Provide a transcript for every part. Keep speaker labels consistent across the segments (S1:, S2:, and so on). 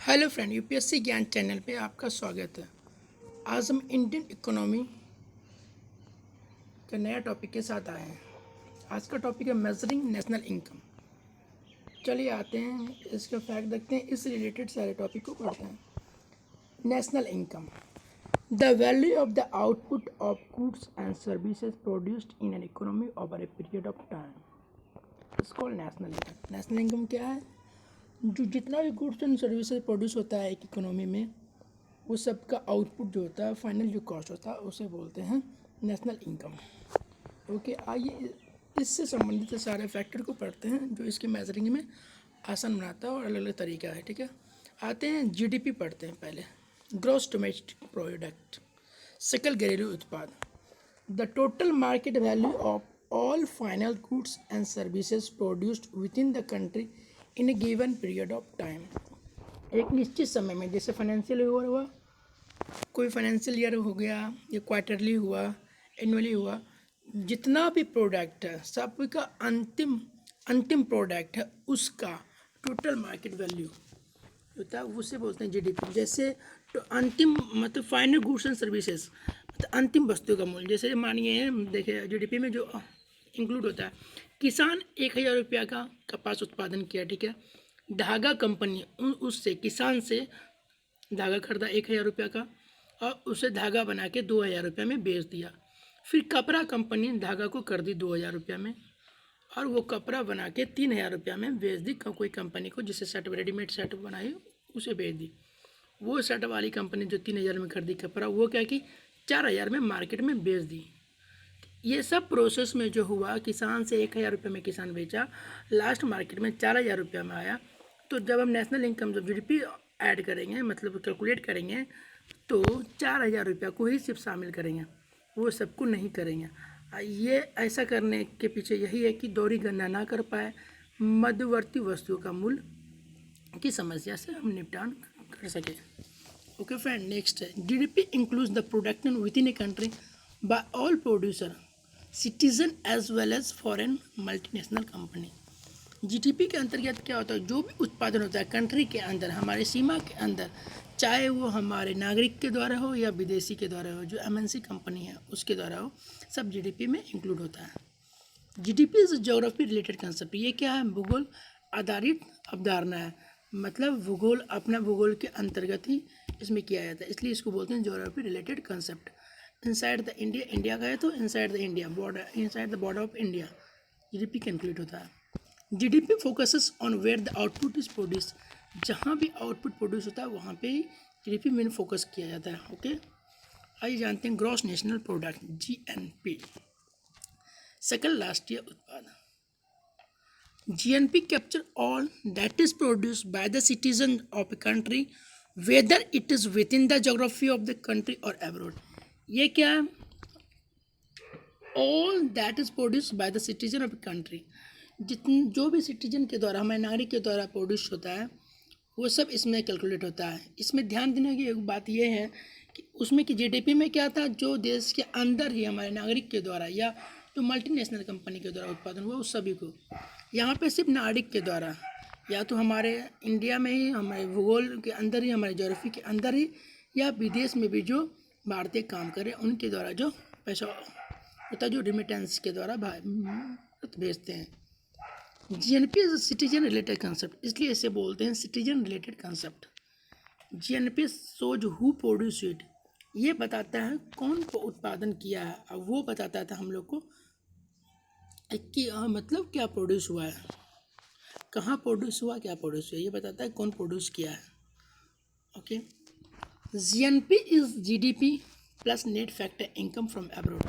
S1: Hello friend, UPSC ज्ञान channel पे आपका स्वागत है। आज हम इंडियन इकोनॉमी का नया टॉपिक के साथ आए हैं। आज का टॉपिक है मेजरिंग नेशनल इनकम। चलिए आते हैं, इसका फैक्ट देखते हैं, इस रिलेटेड सारे टॉपिक को पढ़ते हैं। National income, the value of the output of goods and services produced in an economy over a period of time is called national income. National income क्या है? जो जितना भी गुड्स एंड सर्विसेज प्रोड्यूस होता है एक इकोनॉमी में, वो सबका आउटपुट जो होता है, फाइनल जो कॉस्ट होता है, उसे बोलते हैं नेशनल इनकम। ओके, आइए इससे संबंधित सारे फैक्टर को पढ़ते हैं जो इसके मेजरिंग में आसान बनाता है और अलग अलग तरीका है। ठीक है, आते हैं जीडीपी पढ़ते हैं पहले। ग्रॉस डोमेस्टिक प्रोडक्ट, सकल घरेलू उत्पाद, the total market value of all final goods and services produced with in the country in a given period of time. एक निश्चित समय में, जैसे फाइनेंशियल ईयर हुआ, कोई फाइनेंशियल ईयर हो गया या क्वार्टरली हुआ, एनुअली हुआ, जितना भी प्रोडक्ट है सबका अंतिम प्रोडक्ट है, उसका टोटल मार्केट वैल्यू होता है, उसे बोलते हैं जीडीपी। जैसे तो अंतिम मतलब फाइनल गुड्स एंड सर्विसेज, मतलब अंतिम वस्तु का मूल्य। जैसे मानिए देखिए जीडीपी में जो इंक्लूड होता है, किसान 1,000 रुपया का कपास उत्पादन किया, ठीक है, धागा कंपनी उससे किसान से धागा खरीदा 1,000 रुपया का और उसे धागा बना के 2,000 रुपये में बेच दिया। फिर कपड़ा कंपनी धागा को कर दी 2,000 रुपया में और वो कपड़ा बना के 3,000 रुपया में बेच दी कोई कंपनी को, जिसे शर्ट रेडीमेड शर्ट बनाई उसे बेच दी। वो शर्ट वाली कंपनी जो 3,000 में खरीदी कपड़ा, वो क्या कि 4,000 में मार्केट में बेच दी। ये सब प्रोसेस में जो हुआ, किसान से 1,000 रुपये में किसान बेचा, लास्ट मार्केट में 4,000 रुपया में आया। तो जब हम नेशनल इनकम जब जीडीपी ऐड करेंगे, मतलब कैलकुलेट करेंगे, तो 4,000 रुपया को ही सिर्फ शामिल करेंगे, वो सबको नहीं करेंगे। ये ऐसा करने के पीछे यही है कि दोहरी गणना ना कर पाए, मध्यवर्ती वस्तुओं का मूल्य की समस्या से हम निपटान कर सके। ओके फ्रेंड, नेक्स्ट है GDP includes the production within a country by all producer, citizen as well as foreign multinational company. GDP के अंतर्गत क्या होता है? जो भी उत्पादन होता है कंट्री के अंदर, हमारे सीमा के अंदर, चाहे वो हमारे नागरिक के द्वारा हो या विदेशी के द्वारा हो, जो एमएनसी कंपनी है उसके द्वारा हो, सब जीडीपी में इंक्लूड होता है। GDP is geography related concept. ये क्या है? भूगोल आधारित अवधारणा है, मतलब भूगोल, अपना भूगोल के अंतर्गत ही इसमें किया जाता है, इसलिए इसको बोलते हैं geography related concept. Inside the India, India का है तो inside the India border, inside the border of India GDP calculate होता है। GDP focuses on where the output is produce, जहाँ भी आउटपुट प्रोड्यूस होता है वहाँ पे ही जीडीपी में फोकस किया जाता है। ओके, आइए जानते हैं ग्रॉस नेशनल प्रोडक्ट जीएनपी, सकल राष्ट्रीय उत्पाद। GNP capture all that is produced by the citizen of a country, whether it is within the geography of the country or abroad। ये क्या है? All that is produced by the citizen of a country, जो भी citizen के द्वारा, हमारे नागरिक के द्वारा प्रोड्यूस होता है, वो सब इसमें कैलकुलेट होता है। इसमें ध्यान देने की एक बात ये है कि उसमें कि जीडीपी में क्या था, जो देश के अंदर ही हमारे नागरिक के द्वारा या जो मल्टीनेशनल कंपनी के द्वारा उत्पादन हुआ, उस सभी को। यहाँ पे सिर्फ नागरिक के द्वारा, या तो हमारे इंडिया में ही, हमारे भूगोल के अंदर ही, हमारे ज्योग्राफी के अंदर ही, या विदेश में भी जो भारतीय काम करें उनके द्वारा जो पैसा होता है, जो रिमिटेंस के द्वारा भेजते हैं। GNP is citizen related concept, इसलिए इसे बोलते हैं citizen related concept. GNP shows who produce it, ये बताता है कौन को उत्पादन किया है, और वो बताता था हम लोग को कि मतलब क्या प्रोड्यूस हुआ है, कहाँ प्रोड्यूस हुआ, क्या प्रोड्यूस हुआ, ये बताता है कौन प्रोड्यूस किया है। Okay, GNP is GDP plus net factor income from abroad.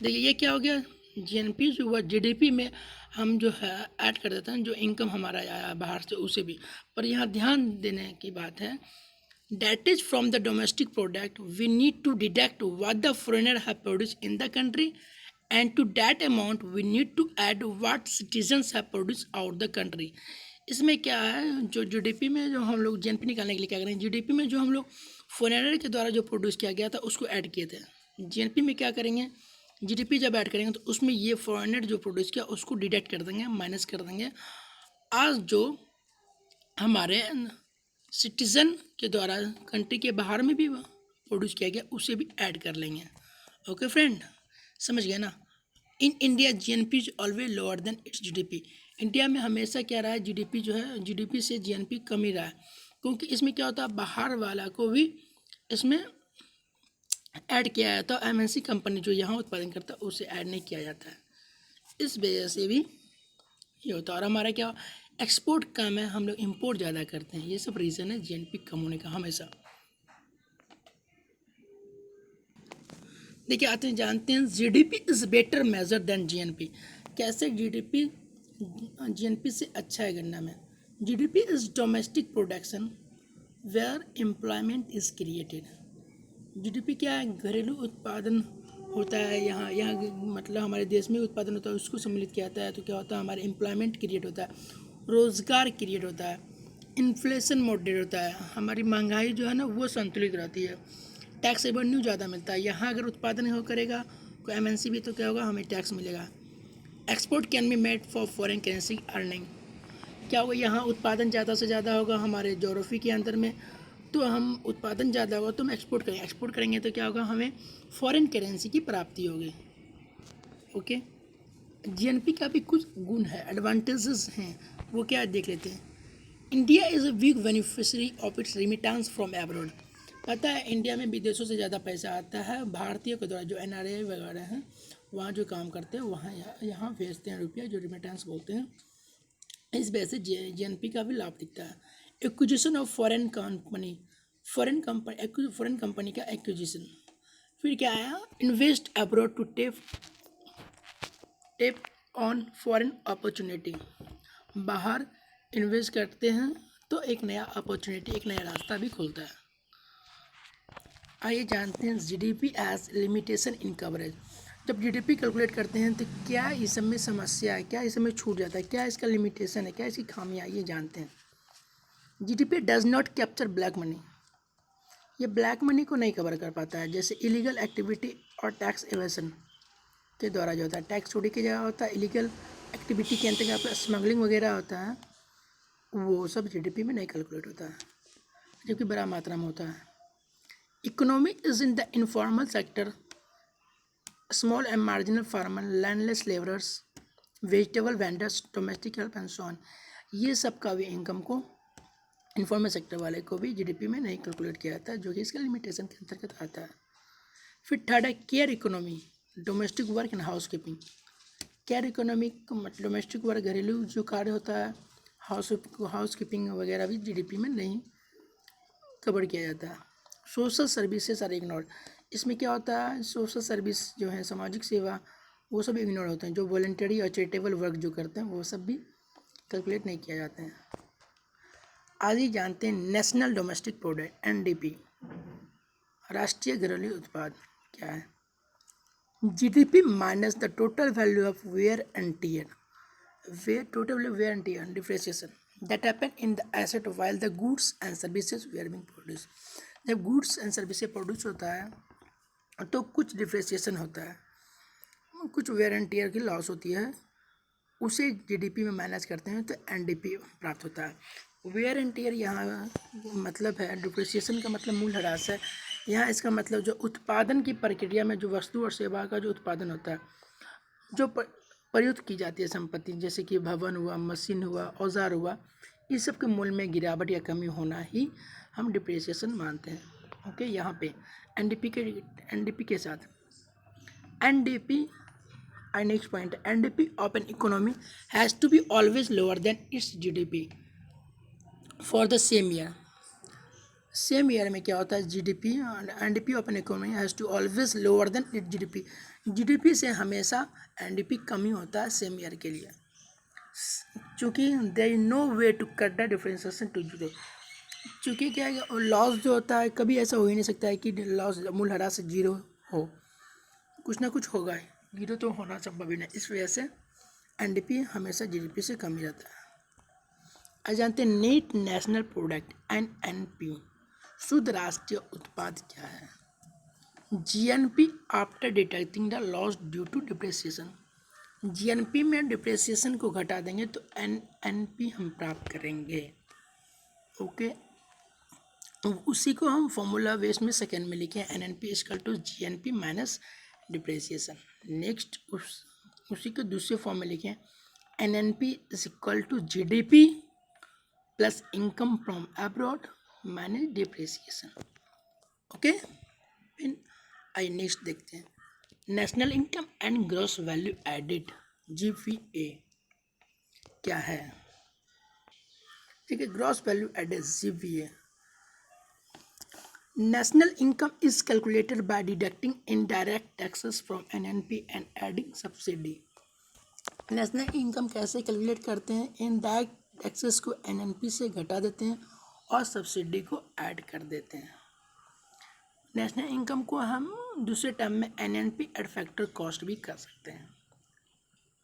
S1: देखिए ये क्या हो गया, जीएनपी जो हुआ जीडीपी में हम जो है ऐड कर देते हैं, जो इनकम हमारा आया बाहर से उसे भी। पर यहाँ ध्यान देने की बात है, that is from the domestic product we need to deduct what the foreigner have produced in the country, and to that amount we need to add what citizens have produced out the country। इसमें क्या है, जो GDP में जो हम लोग GNP निकालने के लिए क्या करें, जीडीपी में जो हम लोग फॉरेनर के द्वारा जो प्रोड्यूस किया गया था उसको ऐड किए थे। जीएनपी में क्या करेंगे, जीडीपी जब ऐड करेंगे तो उसमें ये फॉरेनर जो प्रोड्यूस किया उसको डिडक्ट कर देंगे, माइनस कर देंगे। आज जो हमारे सिटीजन के द्वारा कंट्री के बाहर में भी प्रोड्यूस किया गया उसे भी ऐड कर लेंगे। ओके फ्रेंड, समझ गए ना। In India GNP is always lower than its GDP. India में हमेशा क्या रहा है, जीडीपी जो है जीडीपी से जीएनपी कम ही रहा है, क्योंकि इसमें क्या होता है बाहर वाला को भी इसमें ऐड किया जाता है। एमएनसी कंपनी जो यहाँ उत्पादन करता है उसे ऐड नहीं किया जाता है, इस वजह से भी ये होता है। और हमारा क्या एक्सपोर्ट कम है, हम लोग इंपोर्ट ज़्यादा करते हैं, ये सब रीज़न है जीएनपी कम होने का हमेशा। देखिए आते हैं जानते हैं GDP is better measure than GNP. कैसे जीडीपी जीएनपी से अच्छा है गणना में। GDP is domestic production where employment is created. GDP क्या है, घरेलू उत्पादन होता है, यहाँ मतलब हमारे देश में उत्पादन होता है उसको सम्मिलित किया जाता है, तो क्या होता है हमारे एम्प्लॉयमेंट क्रिएट होता है, रोज़गार क्रिएट होता है, इन्फ्लेशन मॉडरेट होता है, हमारी महंगाई जो है ना वो संतुलित रहती है, टैक्स रेवेन्यू ज़्यादा मिलता है। यहाँ अगर उत्पादन हो करेगा कोई एमएनसी भी तो क्या होगा, हमें टैक्स मिलेगा। Export can be made for foreign currency earning. क्या होगा, यहाँ उत्पादन ज़्यादा से ज़्यादा होगा हमारे जोग्राफी के अंदर में, तो हम उत्पादन ज़्यादा होगा तो हम एक्सपोर्ट करेंगे तो क्या होगा, हमें फॉरेन करेंसी की प्राप्ति होगी। ओके, जीएनपी का भी कुछ गुण है, एडवांटेजेस हैं, वो क्या है देख लेते हैं। India is a big beneficiary of its remittance from abroad. पता है इंडिया में विदेशों से ज़्यादा पैसा आता है भारतीयों के द्वारा, जो एनआरआई वगैरह हैं वहाँ जो काम करते हैं वहाँ यहाँ भेजते हैं रुपया, जो रिमिटेंस बोलते हैं। इस वजह से जीएनपी का भी लाभ दिखता है। एक्विजिशन ऑफ फॉरेन कंपनी का एक्विजिशन। फिर क्या आया, invest abroad to tap on foreign opportunity. बाहर इन्वेस्ट करते हैं तो एक नया अपॉर्चुनिटी, एक नया रास्ता भी खुलता है। आइए जानते हैं GDP as limitation in coverage. जब जीडीपी कैलकुलेट करते हैं तो क्या इस में समस्या है, क्या इस में छूट जाता है, क्या इसका लिमिटेशन है, क्या इसकी खामियां, ये जानते हैं। GDP does not capture black money. ये ब्लैक मनी को नहीं कवर कर पाता है, जैसे इलीगल एक्टिविटी और टैक्स एवेशन के द्वारा जो होता है, टैक्स चोरी की जगह होता है, इलीगल एक्टिविटी के अंतर्गत स्मगलिंग वगैरह होता है, वो सब जीडीपी में नहीं कैलकुलेट होता है, जबकि बड़ा मात्रा में होता है। Economy is in the informal sector, small and marginal farmer, landless labourers, vegetable vendors, domestic help and so on. ये सब का भी इनकम को इनफॉर्मल सेक्टर वाले को भी जीडीपी में नहीं कैलकुलेट किया जाता है, जो कि इसके लिमिटेशन के अंतर्गत आता है। फिर थर्ड है care economy, domestic work and house keeping. Care economy मतलब डोमेस्टिक वर्क, घरेलू जो कार्य होता है, हाउस कीपिंग वगैरह भी जीडीपी में नहीं कवर किया जाता है। Social services are ignored. इसमें क्या होता है, सोशल सर्विस जो है सामाजिक सेवा, वो सब इग्नोर होते हैं। जो वॉलंटरी और चैरिटेबल वर्क जो करते हैं वो सब भी कैलकुलेट नहीं किया जाते हैं। आज ही जानते हैं नेशनल डोमेस्टिक प्रोडक्ट एनडीपी, राष्ट्रीय घरेलू उत्पाद क्या है। GDP minus the total value of wear and tear, total value wear and tear depreciation that happen in the asset while the goods and services were being produce. जब goods and services produce होता है तो कुछ depreciation होता है, कुछ wear and tear की loss होती है, उसे जीडीपी में माइनस करते हैं तो एनडीपी प्राप्त होता है। वेयर एंड टीयर यहाँ मतलब है, डिप्रिसिएशन का मतलब मूल ह्रास है, यहाँ इसका मतलब जो उत्पादन की प्रक्रिया में जो वस्तु और सेवा का जो उत्पादन होता है, जो प्रयुक्त की जाती है संपत्ति, जैसे कि भवन हुआ, मशीन हुआ, औजार हुआ, इस सब के मूल्य में गिरावट या कमी होना ही हम डिप्रिसिएशन मानते हैं। ओके, यहाँ पे एनडीपी के साथ NDP next point, NDP of an economy has to be always lower than its GDP for the same year में क्या होता है, GDP NDP of an economy has to always lower than its GDP. GDP से हमेशा NDP कम ही होता है same year के लिए, चूँकि there is no way to cut the differentiation to zero. चूँकि क्या है, लॉस जो होता है कभी ऐसा हो ही नहीं सकता है कि लॉस मूल ह्रास से जीरो हो, कुछ ना कुछ होगा ही, जीरो तो होना संभव ही नहीं। इस वजह से एनडीपी हमेशा जीडीपी से कम ही रहता है। आज जानते हैं नेट नेशनल प्रोडक्ट एनएनपी, शुद्ध राष्ट्रीय उत्पाद क्या है। GNP after deducting the loss due to depreciation. GNP में डिप्रिसिएशन को घटा देंगे तो एनएनपी हम प्राप्त करेंगे। ओके, उसी को हम फॉर्मूला बेस में सेकेंड में लिखे N N P equal to G N P minus depreciation. Next उसी के दूसरे फॉर्म में लिखें N N P is equal to G D P plus income from abroad minus depreciation. Okay, फिर आइए नेक्स्ट देखते हैं national income and gross value added GVA क्या है। ठीक है, gross value added GVA National income is calculated by deducting indirect taxes from NNP and adding subsidy। National income कैसे calculate करते हैं? इनडायरेक्ट टैक्सेस को NNP से घटा देते हैं और सब्सिडी को ऐड कर देते हैं। नेशनल इनकम को हम दूसरे टर्म में NNP एड फैक्टर कॉस्ट भी कर सकते हैं।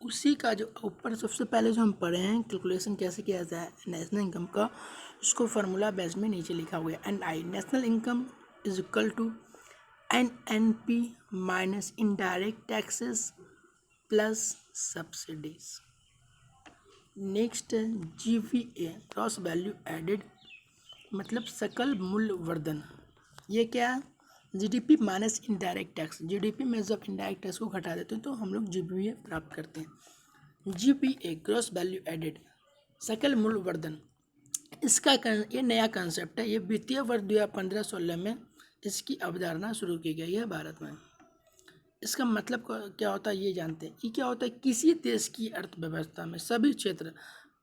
S1: उसी का जो ऊपर सबसे पहले जो हम पढ़े हैं कैलकुलेशन कैसे किया जाता है नेशनल इनकम का, उसको फार्मूला बेस में नीचे लिखा हुआ है NI national income is equal to NNP minus indirect taxes plus subsidies. Next GVA gross value added मतलब सकल मूल्य वर्धन। ये क्या है? GDP minus indirect tax. GDP में जब इनडायरेक्ट टैक्स को घटा देते हैं तो हम लोग GVA प्राप्त करते हैं। GVA ग्रॉस वैल्यू एडेड सकल मूल्य वर्धन, इसका ये नया कंसेप्ट है। ये वित्तीय वर्ष 2015-16 में इसकी अवधारणा शुरू की गई है भारत में। इसका मतलब क्या होता है ये जानते हैं। ये क्या होता है? किसी देश की अर्थव्यवस्था में सभी क्षेत्र,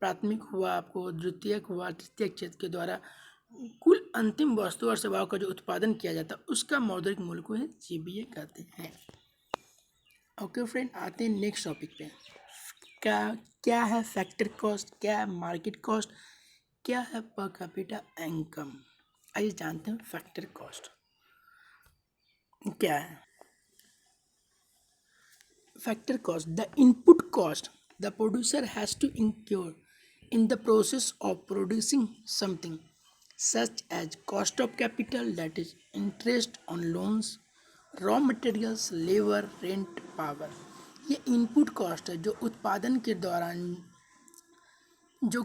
S1: प्राथमिक हुआ, आपको द्वितीयक हुआ, तृतीयक क्षेत्र के द्वारा कुल अंतिम वस्तु और सेवाओं का जो उत्पादन किया जाता है उसका मौद्रिक मूल्य को ही GVA कहते हैं। ओके फ्रेंड, आते हैं नेक्स्ट टॉपिक पे। क्या है फैक्टर कॉस्ट, क्या है मार्केट कॉस्ट, क्या है पर कैपिटा इनकम। आइए जानते हैं फैक्टर कॉस्ट क्या है। Factor cost, the input cost the producer has to incur in the process of producing something, such as cost of capital, that is interest on loans, raw materials, labor, rent, power। ये input cost है जो उत्पादन के दौरान जो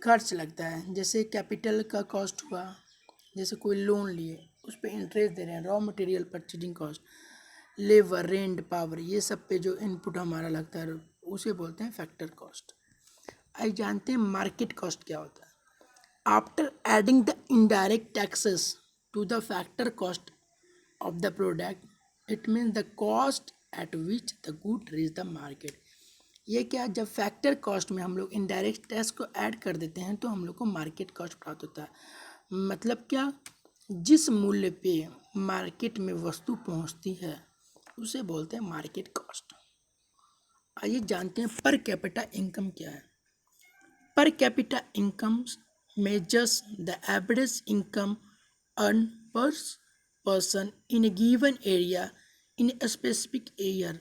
S1: खर्च लगता है, जैसे कैपिटल का कॉस्ट हुआ, जैसे कोई लोन लिए उस पर इंटरेस्ट दे रहे हैं, raw material purchasing cost, labour, rent, power, ये सब पे जो इनपुट हमारा लगता है उसे बोलते हैं फैक्टर कॉस्ट। आइए जानते हैं मार्केट कॉस्ट क्या होता है। After adding the indirect taxes to the factor cost of the product, it means the cost at which the good reach the market. ये क्या, जब फैक्टर कॉस्ट में हम लोग इनडायरेक्ट टैक्स को ऐड कर देते हैं तो हम लोग को मार्केट कॉस्ट प्राप्त होता है। मतलब क्या, जिस मूल्य पे मार्केट में वस्तु पहुंचती है उसे बोलते हैं मार्केट कॉस्ट। आइए जानते हैं पर कैपिटा इनकम क्या है। Per capita income measures the average income earn per person in a given area in a specific year.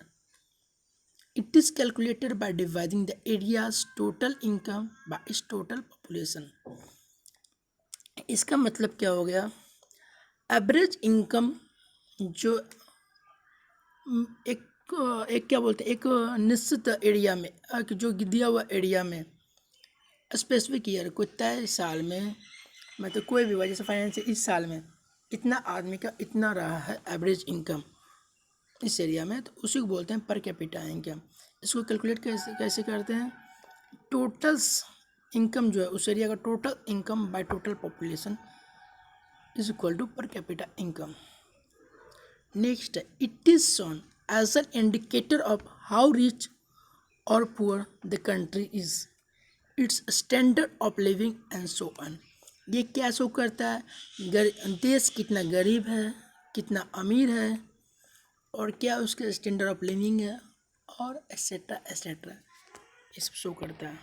S1: It is calculated by dividing the area's total income by its total population. इसका मतलब क्या हो गया, average income जो एक क्या बोलते हैं, एक निश्चित एरिया में, जो दिया हुआ एरिया में स्पेसिफिक ईयर, कोई तय साल में, मतलब कोई भी वजह से फाइनेंस इस साल में इतना आदमी का इतना रहा है एवरेज इनकम इस एरिया में, तो उसी को बोलते हैं पर कैपिटा इनकम। इसको कैलकुलेट कैसे करते हैं, टोटल इनकम जो है उस एरिया का total income by total population is equal to per capita income. Next, it is shown as an indicator of how rich or poor the country is, its standard of living and so on। ये क्या show करता है, देश कितना गरीब है, कितना अमीर है, और क्या उसके स्टैंडर्ड ऑफ लिविंग है, और एट्सेट्रा एट्सेट्रा, इस शो करता है।